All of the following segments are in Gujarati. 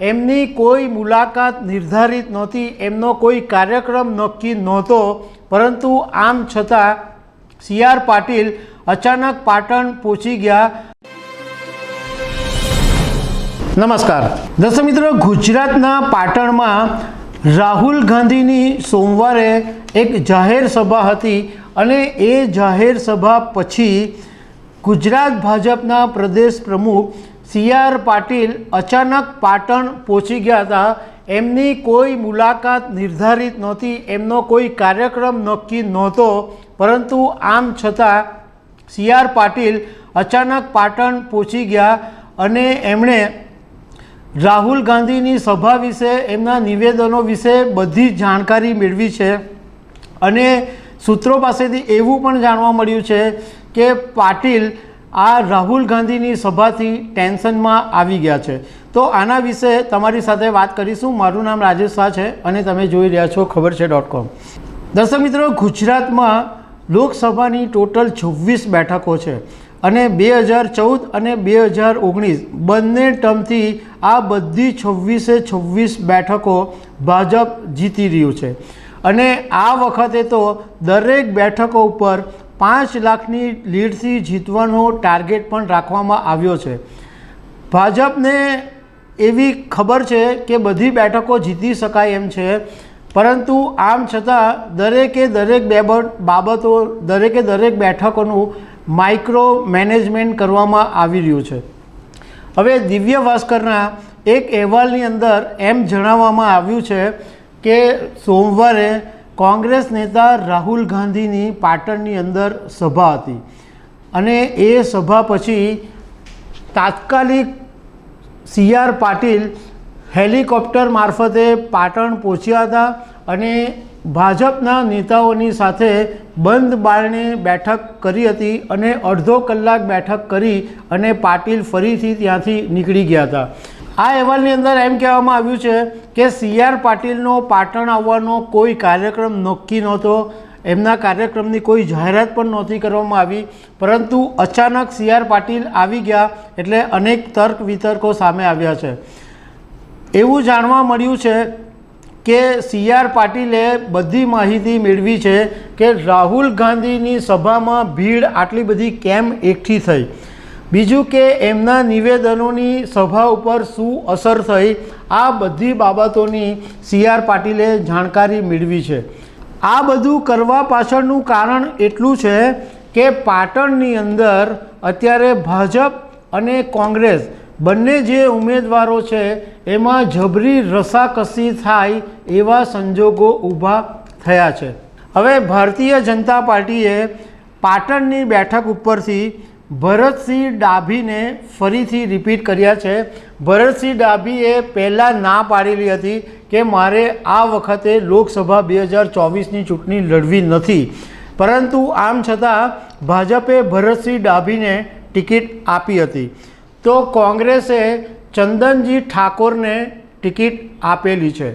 એમની કોઈ મુલાકાત નિર્ધારિત નહોતી, એમનો કોઈ કાર્યક્રમ નક્કી નહોતો, પરંતુ આમ છતાં સી.આર. પાટીલ અચાનક પાટણ પહોંચી ગયા. નમસ્કાર દર્શક મિત્રો, ગુજરાતના પાટણમાં રાહુલ ગાંધીની સોમવારે એક જાહેર સભા હતી અને એ જાહેર સભા પછી ગુજરાત ભાજપના પ્રદેશ પ્રમુખ સી.આર. પાટીલ અચાનક પાટણ પહોંચી ગયા હતા. એમની કોઈ મુલાકાત નિર્ધારિત નહોતી, એમનો કોઈ કાર્યક્રમ નક્કી નહોતો, પરંતુ આમ છતાં સી.આર. પાટીલ અચાનક પાટણ પહોંચી ગયા અને એમણે રાહુલ ગાંધીની સભા વિશે, એમના નિવેદનો વિશે બધી જાણકારી મેળવી છે. અને સૂત્રો પાસેથી એવું પણ જાણવા મળ્યું છે કે પાટીલ આ રાહુલ ગાંધીની સભાથી ટેન્શનમાં આવી ગયા છે. તો આના વિશે તમારી સાથે વાત કરીશું. મારું નામ રાજેશ શાહ છે અને તમે જોઈ રહ્યા છો ખબર છે.com. દર્શક મિત્રો, ગુજરાતમાં લોકસભાની ટોટલ 26 બેઠકો છે અને 2014 અને 2019 બંને ટર્મથી આ બધી 26 બેઠકો ભાજપ જીતી રહ્યું છે. અને આ વખતે તો દરેક બેઠકો ઉપર 5 લાખની લીડથી જીતવાનો ટાર્ગેટ પણ રાખવામાં આવ્યો છે. ભાજપને એવી ખબર છે કે બધી બેઠકો જીતી શકાય એમ છે, પરંતુ આમ છતાં દરેક બેઠકોનું માઇક્રો મેનેજમેન્ટ કરવામાં આવી રહ્યું છે. હવે દિવ્ય ભાસ્કરના એક અહેવાલની અંદર એમ જણાવવામાં આવ્યું છે કે સોમવારે કોંગ્રેસ નેતા રાહુલ ગાંધીની પાટણની અંદર સભા હતી અને એ સભા પછી તાત્કાલિક સી.આર. પાટીલ હેલિકોપ્ટર મારફતે પાટણ પહોંચ્યા હતા અને ભાજપના નેતાઓની સાથે બંધ બારણે બેઠક કરી હતી અને અડધો કલાક બેઠક કરી અને પાટીલ ફરીથી ત્યાંથી નીકળી ગયા હતા. આ અહેવાલની અંદર એમ કહેવામાં આવ્યું છે કે સી.આર. પાટીલનો પાટણ આવવાનો કોઈ કાર્યક્રમ નક્કી નહોતો, એમના કાર્યક્રમની કોઈ જાહેરાત પણ નહોતી કરવામાં આવી, પરંતુ અચાનક સી.આર. પાટીલ આવી ગયા એટલે અનેક તર્ક વિતર્કો સામે આવ્યા છે. એવું જાણવા મળ્યું છે કે સી.આર. પાટીલે બધી માહિતી મેળવી છે કે રાહુલ ગાંધીની સભામાં ભીડ આટલી બધી કેમ એકઠી થઈ, બીજું કે એમના નિવેદનોની સભા ઉપર શું અસર થઈ, આ બધી બાબતોની સી.આર. પાટીલે જાણકારી મેળવી છે. આ બધું કરવા પાછળનું કારણ એટલું છે કે પાટણની અંદર અત્યારે ભાજપ અને કોંગ્રેસ બંને જે ઉમેદવારો છે એમાં જબરી રસાકસી થાય એવા સંજોગો ઊભા થયા છે. હવે ભારતીય જનતા પાર્ટીએ પાટણની બેઠક ઉપરથી ભરતસિંહ ડાભીને ફરીથી રિપીટ કર્યા છે. ભરતસિંહ ડાભીએ પહેલાં ના પાડેલી હતી કે મારે આ વખતે લોકસભા 2024ની ચૂંટણી લડવી નથી, પરંતુ આમ છતાં ભાજપે ભરતસિંહ ડાભીને ટિકિટ આપી હતી. તો કોંગ્રેસે ચંદનજી ઠાકોરને ટિકિટ આપેલી છે.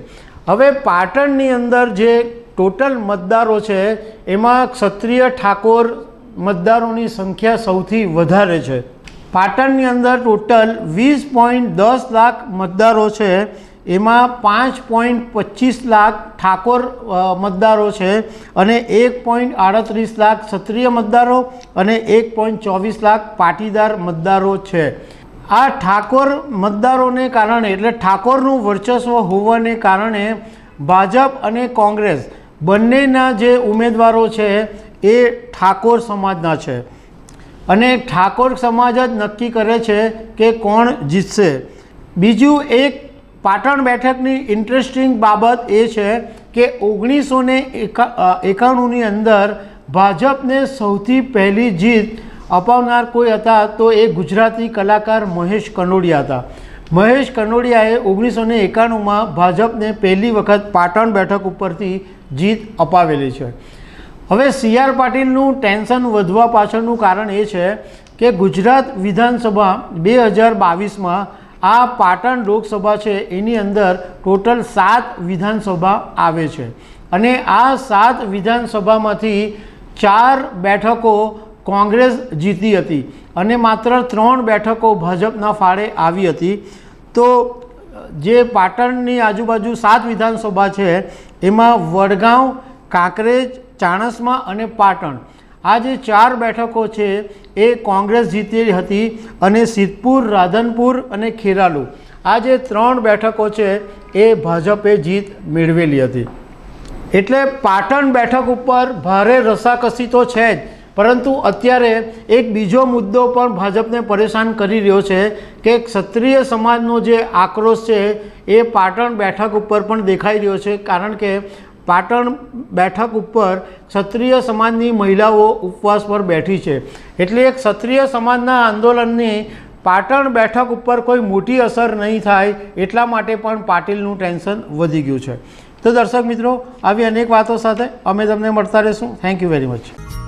હવે પાટણની અંદર જે ટોટલ મતદારો છે એમાં ક્ષત્રિય ઠાકોર મતદારોની સંખ્યા સૌથી વધારે છે. પાટણની અંદર ટોટલ 20.10 લાખ મતદારો છે, એમાં 5.25 લાખ ઠાકોર મતદારો છે અને 1.38 લાખ ક્ષત્રિય મતદારો અને 1.24 લાખ પાટીદાર મતદારો છે. આ ઠાકોર મતદારોને કારણે, એટલે ઠાકોરનું વર્ચસ્વ હોવાને કારણે ભાજપ અને કોંગ્રેસ બંનેના જે ઉમેદવારો છે એ ઠાકોર સમાજના છે અને ઠાકોર સમાજ જ નક્કી કરે છે કે કોણ જીતશે. બીજું એક પાટણ બેઠકની ઇન્ટરેસ્ટિંગ બાબત એ છે કે 1991ની અંદર ભાજપને સૌથી પહેલી જીત અપાવનાર કોઈ હતા તો એ ગુજરાતી કલાકાર મહેશ કનોડિયા હતા. મહેશ કનોડિયાએ 1991માં ભાજપને પહેલી વખત પાટણ બેઠક ઉપરથી જીત અપાવેલી છે. હવે સી.આર. પાટીલનું ટેન્શન વધવા પાછળનું કારણ એ છે કે ગુજરાત વિધાનસભા 2022માં આ પાટણ લોકસભા છે એની અંદર ટોટલ 7 વિધાનસભા આવે છે અને આ 7 વિધાનસભામાંથી 4 બેઠકો કોંગ્રેસ જીતી હતી અને માત્ર 3 બેઠકો ભાજપના ફાળે આવી હતી. તો જે પાટણની આજુબાજુ 7 વિધાનસભા છે એમાં વડગાંવ, કાંકરેજ, ચાણસ્મા અને પાટણ, આ જે 4 બેઠકો છે એ કોંગ્રેસ જીતેલી હતી અને સિદ્ધપુર, રાધનપુર અને ખેરાલુ, આ જે 3 બેઠકો છે એ ભાજપે જીત મેળવેલી હતી. એટલે પાટણ બેઠક ઉપર ભારે રસાકસી તો છે જ, પરંતુ અત્યારે એક બીજો મુદ્દો પણ ભાજપને પરેશાન કરી રહ્યો છે કે ક્ષત્રિય સમાજનો જે આક્રોશ છે એ પાટણ બેઠક ઉપર પણ દેખાઈ રહ્યો છે. કારણ કે પાટણ બેઠક ઉપર ક્ષત્રિય સમાજની મહિલાઓ ઉપવાસ પર બેઠી છે, એટલે એક ક્ષત્રિય સમાજના આંદોલનની પાટણ બેઠક ઉપર કોઈ મોટી અસર નહીં થાય એટલા માટે પણ પાટીલનું ટેન્શન વધી ગયું છે. તો દર્શક મિત્રો, આવી અનેક વાતો સાથે અમે તમને મળતા રહીશું. Thank you very much.